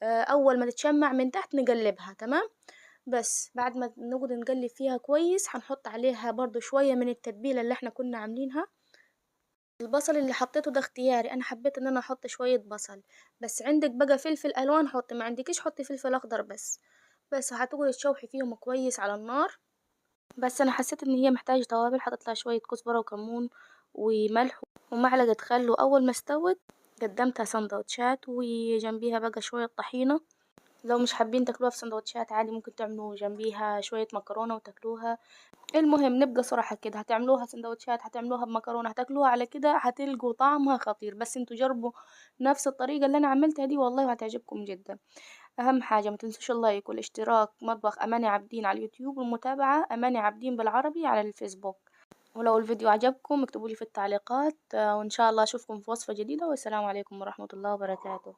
اول ما تتشمع من تحت نقلبها تمام. بس بعد ما نقعد نقلب فيها كويس هنحط عليها برضو شوية من التتبيلة اللي احنا كنا عاملينها. البصل اللي حطيته ده اختياري، انا حبيت ان انا احط شوية بصل. بس عندك بقى فلفل الوان حطي، ما عندكيش حطي فلفل اخضر بس. بس هتقعدي تشوحي فيهم كويس على النار. بس انا حسيت ان هي محتاجة توابل، حطيت لها شوية كزبرة وكمون وملح ومعلقة خل. واول ما استوت قدمتها سندوتشات وجنبيها بقى شوية طحينة. لو مش حابين تاكلوها في سندوتشات عادي ممكن تعملوا جنبيها شوية مكرونة وتاكلوها. المهم نبقى صراحة كده، هتعملوها سندوتشات هتعملوها بمكرونة هتاكلوها على كده هتلقوا طعمها خطير. بس انتوا جربوا نفس الطريقة اللي انا عملتها دي والله هتعجبكم جدا. اهم حاجة ما تنسوش اللايك والاشتراك مطبخ اماني عابدين على اليوتيوب، والمتابعة اماني عابدين بالعربي على الفيسبوك. ولو الفيديو عجبكم اكتبوا لي في التعليقات، وان شاء الله اشوفكم في وصفة جديدة، والسلام عليكم ورحمة الله وبركاته.